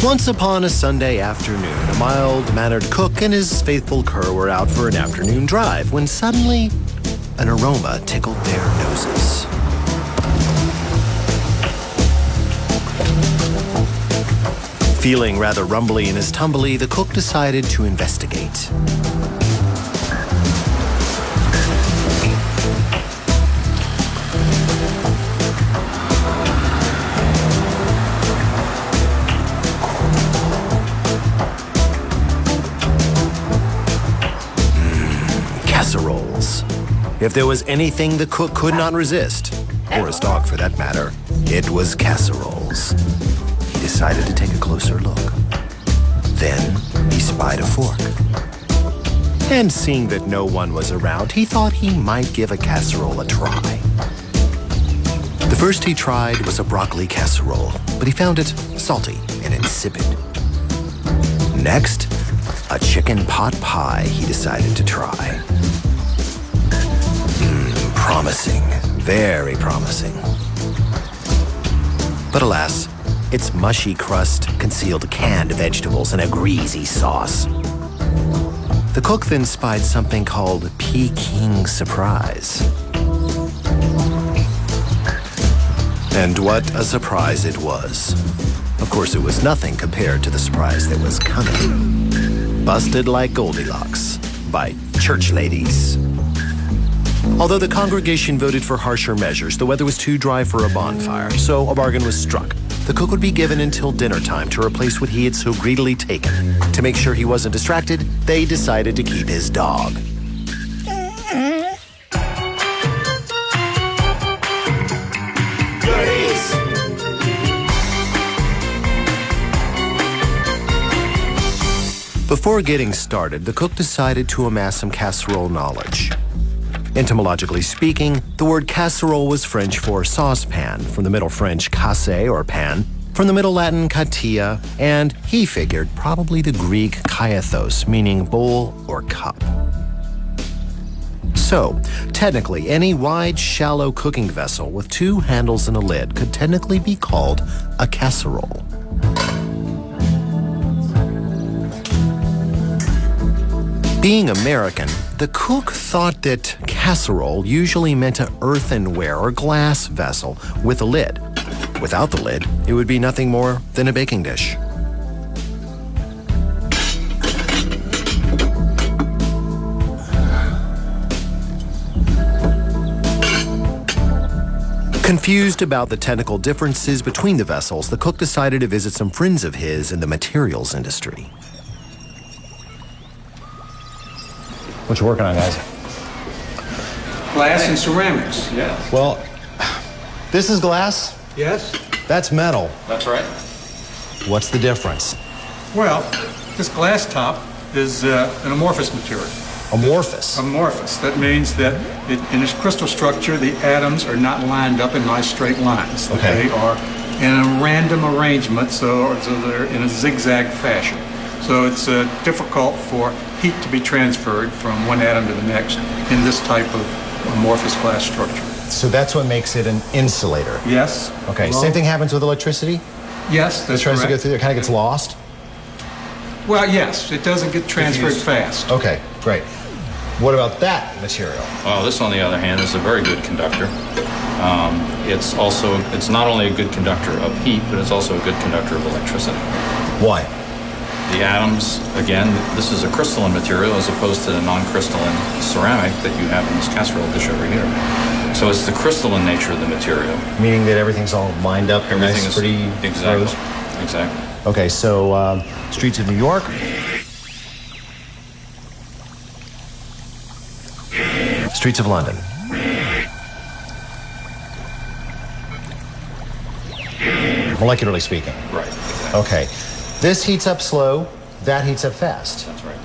Once upon a Sunday afternoon, a mild-mannered cook and his faithful cur were out for an afternoon drive when suddenly an aroma tickled their noses. Feeling rather rumbly in his tumbly, the cook decided to investigate. Casseroles. If there was anything the cook could not resist, or his dog for that matter, it was casseroles. He decided to take a closer look. Then he spied a fork. And seeing that no one was around, he thought he might give a casserole a try. The first he tried was a broccoli casserole, but he found it salty and insipid. Next, a chicken pot pie he decided to try. Promising, very promising. But alas, its mushy crust concealed canned vegetables and a greasy sauce. The cook then spied something called Peking surprise. And what a surprise it was. Of course, it was nothing compared to the surprise that was coming. Busted like Goldilocks by church ladies. Although the congregation voted for harsher measures, the weather was too dry for a bonfire, so a bargain was struck. The cook would be given until dinner time to replace what he had so greedily taken. To make sure he wasn't distracted, they decided to keep his dog. Before getting started, the cook decided to amass some casserole knowledge. Etymologically speaking, the word casserole was French for saucepan, from the Middle French casse or pan, from the Middle Latin katia, and he figured probably the Greek kaiathos, meaning bowl or cup. So, technically, any wide, shallow cooking vessel with two handles and a lid could technically be called a casserole. Being American, the cook thought that casserole usually meant an earthenware or glass vessel with a lid. Without the lid, it would be nothing more than a baking dish. Confused about the technical differences between the vessels, the cook decided to visit some friends of his in the materials industry. What you working on, guys? Glass and ceramics. Yeah. Well, this is glass. Yes? That's metal. That's right. What's the difference? Well, this glass top is an amorphous material. Amorphous. Amorphous. That means that in its crystal structure, the atoms are not lined up in nice straight lines. Okay. They are in a random arrangement, so they're in a zigzag fashion. So it's difficult for heat to be transferred from one atom to the next in this type of amorphous glass structure. So that's what makes it an insulator. Yes. Okay, Well, same thing happens with electricity? Yes, It that's tries to go correct. through there, kind of gets lost? Well, yes, it doesn't get transferred fast. Okay, great. What about that material? Well, this, on the other hand, is a very good conductor. It's not only a good conductor of heat, but it's also a good conductor of electricity. Why? The atoms, again, this is a crystalline material as opposed to the non-crystalline ceramic that you have in this casserole dish over here. So it's the crystalline nature of the material. Meaning that everyth's all lined up, Everything nice, is pretty exactly. rows? Exactly. Okay, so streets of New York. Streets of London. Molecularly speaking. Right. Exactly. Okay. This heats up slow, that heats up fast. That's right.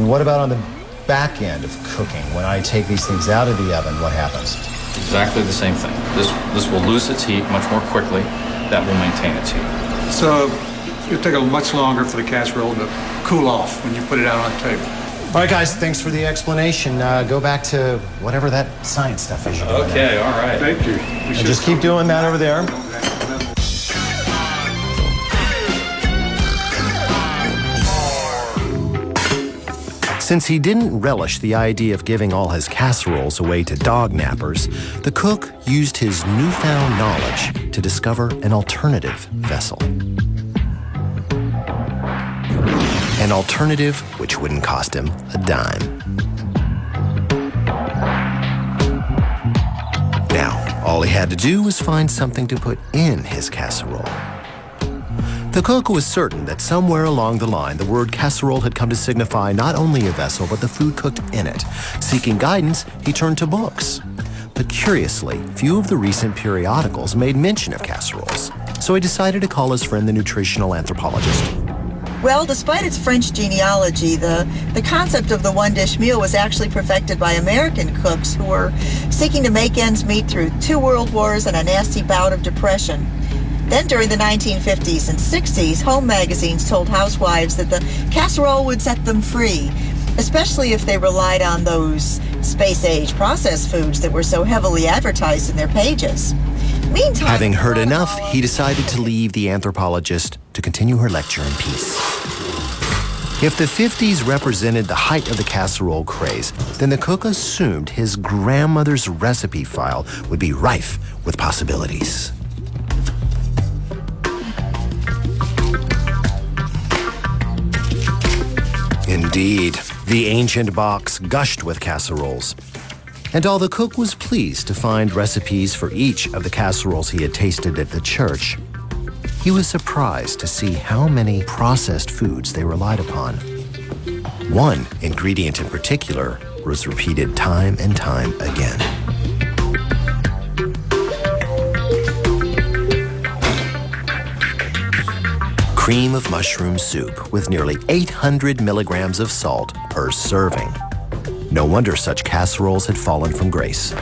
What about on the back end of cooking? When I take these things out of the oven, what happens? Exactly the same thing. This will lose its heat much more quickly. That will maintain its heat. So it'll take much longer for the casserole to cool off when you put it out on the table. All right, guys, thanks for the explanation. Go back to whatever that science stuff is you're doing. Okay, all right. Thank you. And just keep doing that over there. Since he didn't relish the idea of giving all his casseroles away to dog nappers, the cook used his newfound knowledge to discover an alternative vessel. An alternative which wouldn't cost him a dime. Now, all he had to do was find something to put in his casserole. The cook was certain that somewhere along the line, the word casserole had come to signify not only a vessel, but the food cooked in it. Seeking guidance, he turned to books. But curiously, few of the recent periodicals made mention of casseroles. So he decided to call his friend the nutritional anthropologist. Well, despite its French genealogy, the concept of the one-dish meal was actually perfected by American cooks who were seeking to make ends meet through 2 world wars and a nasty bout of depression. Then during the 1950s and 60s, home magazines told housewives that the casserole would set them free, especially if they relied on those space-age processed foods that were so heavily advertised in their pages. Meantime, having heard enough, he decided to leave the anthropologist to continue her lecture in peace. If the 50s represented the height of the casserole craze, then the cook assumed his grandmother's recipe file would be rife with possibilities. Indeed, the ancient box gushed with casseroles. And while the cook was pleased to find recipes for each of the casseroles he had tasted at the church, he was surprised to see how many processed foods they relied upon. One ingredient in particular was repeated time and time again. Cream of mushroom soup with nearly 800 milligrams of salt per serving. No wonder such casseroles had fallen from grace.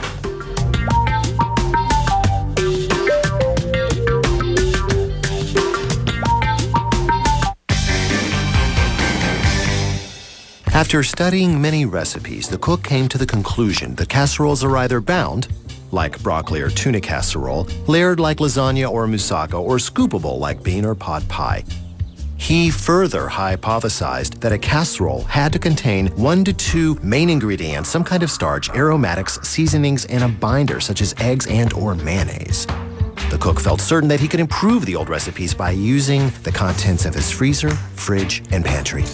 After studying many recipes, the cook came to the conclusion that casseroles are either bound, like broccoli or tuna casserole, layered like lasagna or moussaka, or scoopable like bean or pot pie. He further hypothesized that a casserole had to contain 1 to 2 main ingredients, some kind of starch, aromatics, seasonings, and a binder such as eggs and or mayonnaise. The cook felt certain that he could improve the old recipes by using the contents of his freezer, fridge, and pantry.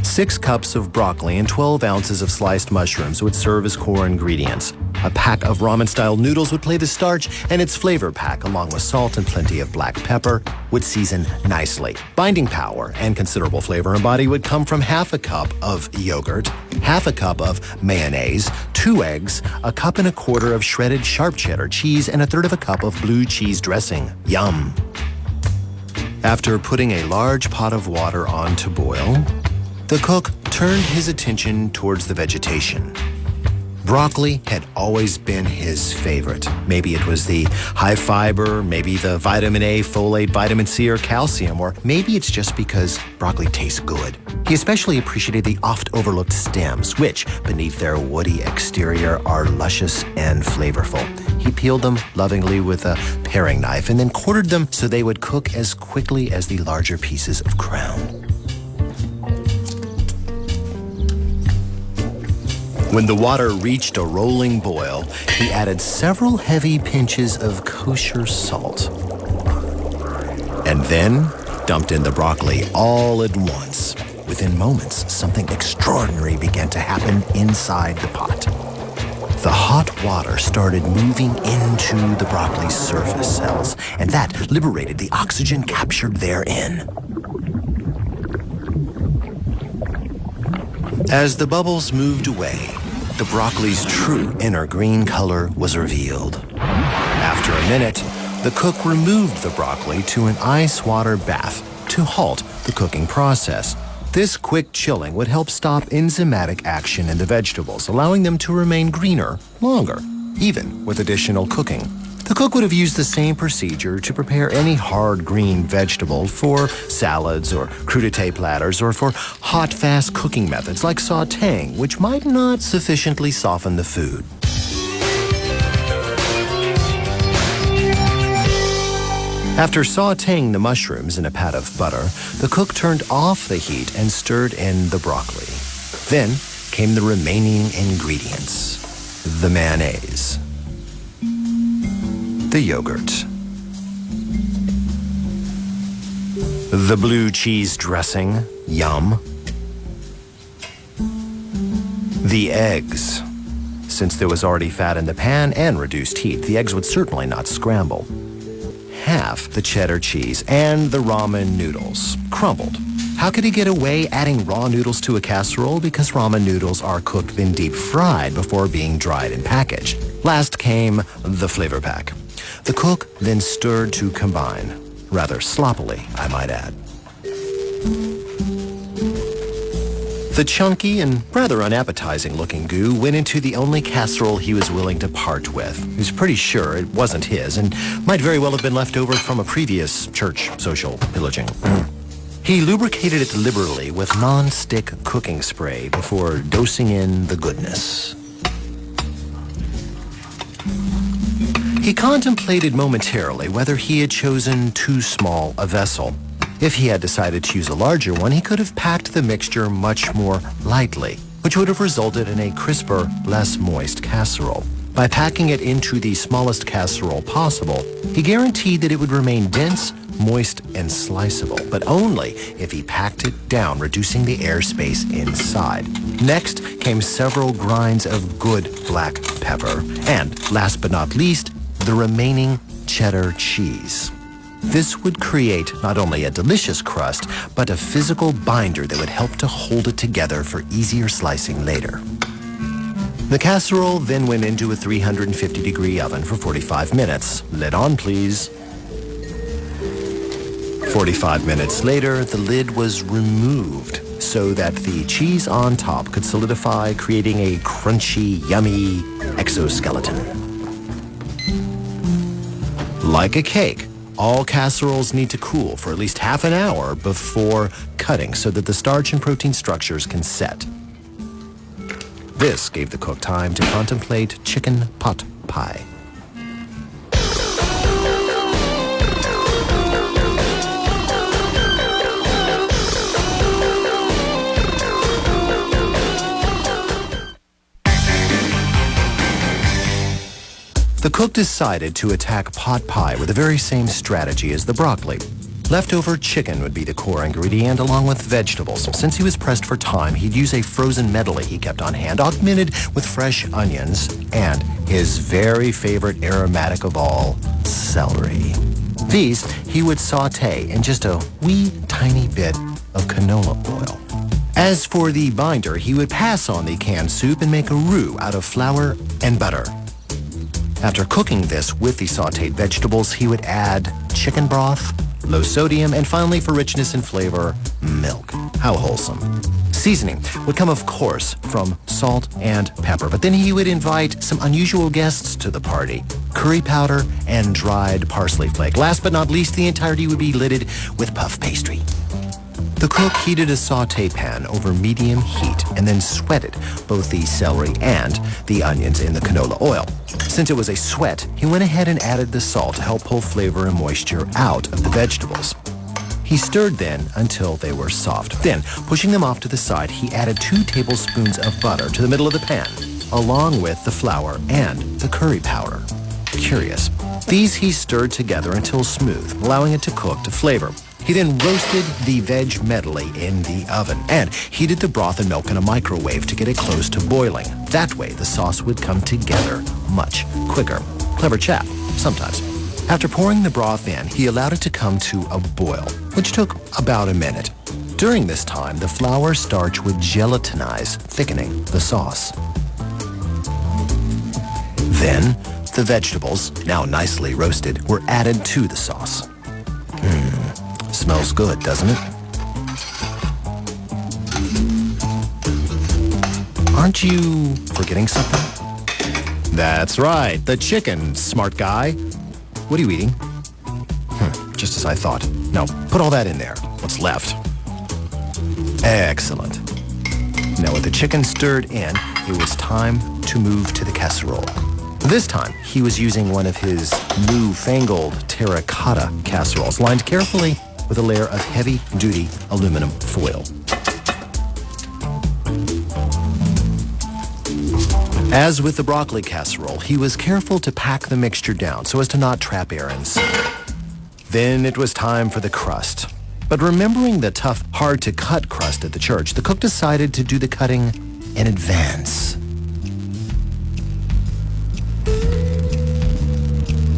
6 cups of broccoli and 12 ounces of sliced mushrooms would serve as core ingredients. A pack of ramen-style noodles would play the starch, and its flavor pack, along with salt and plenty of black pepper, would season nicely. Binding power and considerable flavor and body would come from half a cup of yogurt, half a cup of mayonnaise, 2 eggs, a cup and a quarter of shredded sharp cheddar cheese, and a third of a cup of blue cheese dressing. Yum! After putting a large pot of water on to boil, the cook turned his attention towards the vegetation. Broccoli had always been his favorite. Maybe it was the high fiber, maybe the vitamin A, folate, vitamin C, or calcium, or maybe it's just because broccoli tastes good. He especially appreciated the oft-overlooked stems, which, beneath their woody exterior, are luscious and flavorful. He peeled them lovingly with a paring knife and then quartered them so they would cook as quickly as the larger pieces of crown. When the water reached a rolling boil, he added several heavy pinches of kosher salt. And then dumped in the broccoli all at once. Within moments, something extraordinary began to happen inside the pot. The hot water started moving into the broccoli's surface cells, and that liberated the oxygen captured therein. As the bubbles moved away, the broccoli's true inner green color was revealed. After a minute, the cook removed the broccoli to an ice water bath to halt the cooking process. This quick chilling would help stop enzymatic action in the vegetables, allowing them to remain greener longer, even with additional cooking. The cook would have used the same procedure to prepare any hard green vegetable for salads or crudité platters, or for hot, fast cooking methods like sautéing, which might not sufficiently soften the food. After sautéing the mushrooms in a pat of butter, the cook turned off the heat and stirred in the broccoli. Then came the remaining ingredients. The mayonnaise, the yogurt, the blue cheese dressing, yum, the eggs. Since there was already fat in the pan and reduced heat, the eggs would certainly not scramble. Half the cheddar cheese and the ramen noodles, crumbled. How could he get away adding raw noodles to a casserole? Because ramen noodles are cooked then deep fried before being dried and packaged. Last came the flavor pack. The cook then stirred to combine, rather sloppily, I might add. The chunky and rather unappetizing looking goo went into the only casserole he was willing to part with. He was pretty sure it wasn't his and might very well have been left over from a previous church social pillaging. He lubricated it liberally with non-stick cooking spray before dosing in the goodness. He contemplated momentarily whether he had chosen too small a vessel. If he had decided to use a larger one, he could have packed the mixture much more lightly, which would have resulted in a crisper, less moist casserole. By packing it into the smallest casserole possible, he guaranteed that it would remain dense, moist, and sliceable, but only if he packed it down, reducing the airspace inside. Next came several grinds of good black pepper, and last but not least, the remaining cheddar cheese. This would create not only a delicious crust, but a physical binder that would help to hold it together for easier slicing later. The casserole then went into a 350-degree oven for 45 minutes. Lid on, please. 45 minutes later, the lid was removed so that the cheese on top could solidify, creating a crunchy, yummy exoskeleton. Like a cake, all casseroles need to cool for at least half an hour before cutting so that the starch and protein structures can set. This gave the cook time to contemplate chicken pot pie. The cook decided to attack pot pie with the very same strategy as the broccoli. Leftover chicken would be the core ingredient along with vegetables. Since he was pressed for time, he'd use a frozen medley he kept on hand, augmented with fresh onions and his very favorite aromatic of all, celery. These he would saute in just a wee tiny bit of canola oil. As for the binder, he would pass on the canned soup and make a roux out of flour and butter. After cooking this with the sauteed vegetables, he would add chicken broth, low sodium, and finally, for richness and flavor, milk. How wholesome. Seasoning would come, of course, from salt and pepper, but then he would invite some unusual guests to the party: curry powder and dried parsley flake. Last but not least, the entirety would be lidded with puff pastry. The cook heated a saute pan over medium heat and then sweated both the celery and the onions in the canola oil. Since it was a sweat, he went ahead and added the salt to help pull flavor and moisture out of the vegetables. He stirred then until they were soft. Then, pushing them off to the side, he added 2 tablespoons of butter to the middle of the pan, along with the flour and the curry powder. Curious. These he stirred together until smooth, allowing it to cook to flavor. He then roasted the veg medley in the oven and heated the broth and milk in a microwave to get it close to boiling. That way, the sauce would come together much quicker. Clever chap, sometimes. After pouring the broth in, he allowed it to come to a boil, which took about a minute. During this time, the flour starch would gelatinize, thickening the sauce. Then, the vegetables, now nicely roasted, were added to the sauce. Smells good, doesn't it? Aren't you forgetting something? That's right, the chicken, smart guy. What are you eating? Just as I thought. Now, put all that in there. What's left? Excellent. Now, with the chicken stirred in, it was time to move to the casserole. This time, he was using one of his newfangled terracotta casseroles, lined carefully with a layer of heavy-duty aluminum foil. As with the broccoli casserole, he was careful to pack the mixture down so as to not trap errands. Then it was time for the crust. But remembering the tough, hard-to-cut crust at the church, the cook decided to do the cutting in advance.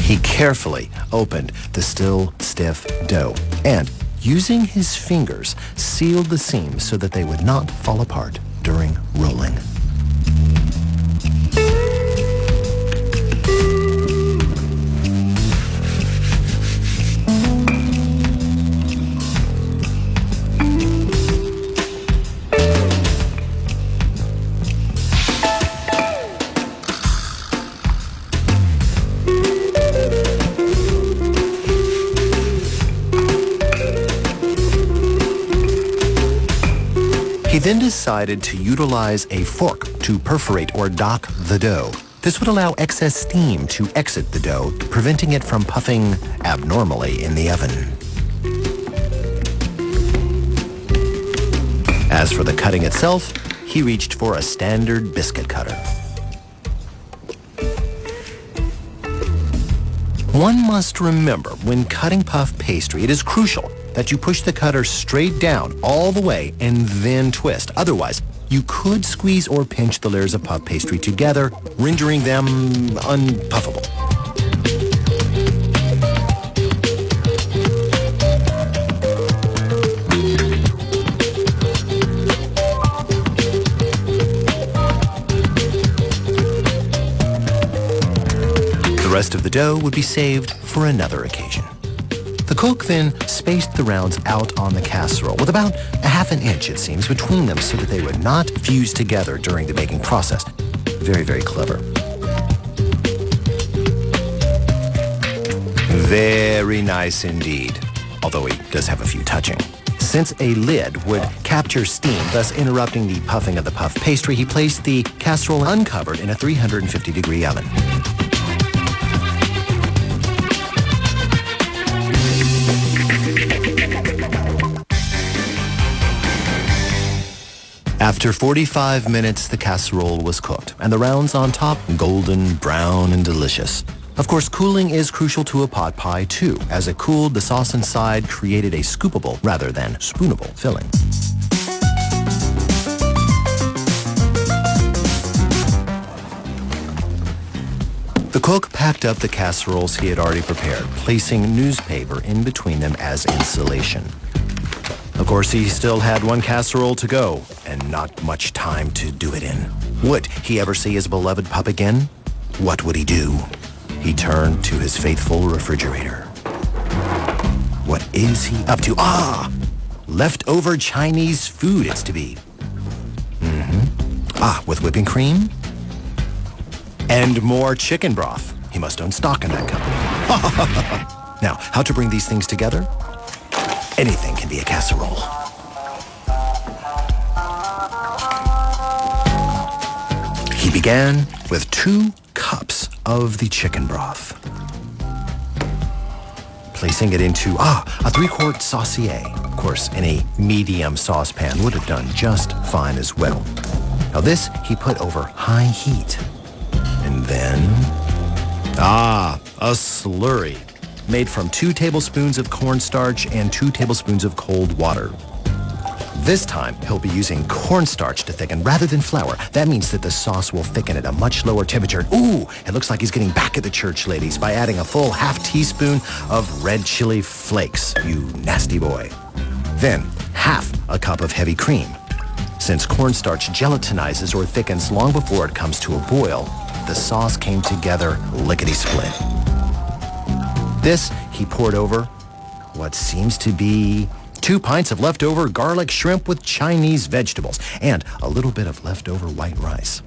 He carefully opened the still stiff dough and, using his fingers, sealed the seams so that they would not fall apart during rolling. He then decided to utilize a fork to perforate or dock the dough. This would allow excess steam to exit the dough, preventing it from puffing abnormally in the oven. As for the cutting itself, he reached for a standard biscuit cutter. One must remember, when cutting puff pastry, it is crucial that you push the cutter straight down all the way and then twist. Otherwise, you could squeeze or pinch the layers of puff pastry together, rendering them unpuffable. The rest of the dough would be saved for another occasion. The cook then spaced the rounds out on the casserole with about a half an inch, it seems, between them so that they would not fuse together during the baking process. Very, very clever. Very nice indeed, although he does have a few touching. Since a lid would capture steam, thus interrupting the puffing of the puff pastry, he placed the casserole uncovered in a 350-degree oven. After 45 minutes, the casserole was cooked, and the rounds on top golden, brown, and delicious. Of course, cooling is crucial to a pot pie, too. As it cooled, the sauce inside created a scoopable rather than spoonable filling. The cook packed up the casseroles he had already prepared, placing newspaper in between them as insulation. Of course, he still had one casserole to go, and not much time to do it in. Would he ever see his beloved pup again? What would he do? He turned to his faithful refrigerator. What is he up to? Ah! Leftover Chinese food it's to be. With whipping cream? And more chicken broth. He must own stock in that company. Now, how to bring these things together? Anything can be a casserole. He began with 2 cups of the chicken broth, placing it into a 3-quart saucier. Of course, any medium saucepan would have done just fine as well. Now this he put over high heat, and then a slurry made from 2 tablespoons of cornstarch and 2 tablespoons of cold water. This time, he'll be using cornstarch to thicken rather than flour. That means that the sauce will thicken at a much lower temperature. Ooh, it looks like he's getting back at the church ladies by adding a full half teaspoon of red chili flakes, you nasty boy. Then, half a cup of heavy cream. Since cornstarch gelatinizes or thickens long before it comes to a boil, the sauce came together lickety-split. This he poured over what seems to be 2 pints of leftover garlic shrimp with Chinese vegetables and a little bit of leftover white rice.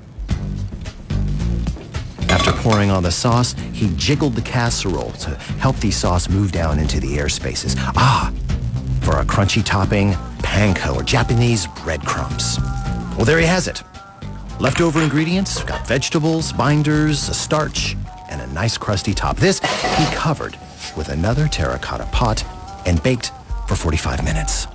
After pouring on the sauce, he jiggled the casserole to help the sauce move down into the air spaces. For a crunchy topping, panko or Japanese breadcrumbs. Well, there he has it. Leftover ingredients, got vegetables, binders, a starch, and a nice crusty top. This he covered with another terracotta pot and baked for 45 minutes.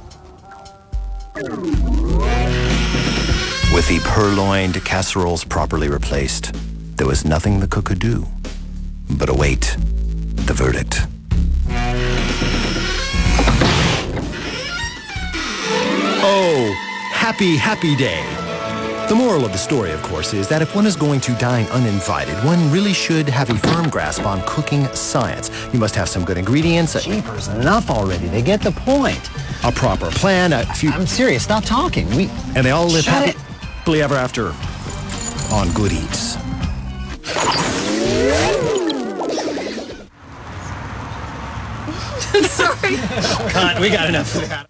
With the purloined casseroles properly replaced, there was nothing the cook could do but await the verdict. Oh, happy, happy day. The moral of the story, of course, is that if one is going to dine uninvited, one really should have a firm grasp on cooking science. You must have some good ingredients. Jeepers, enough already. They get the point. A proper plan, a few... I'm serious. Stop talking. And they all live Shut it. happily ever after on good eats. Sorry. We got enough of that.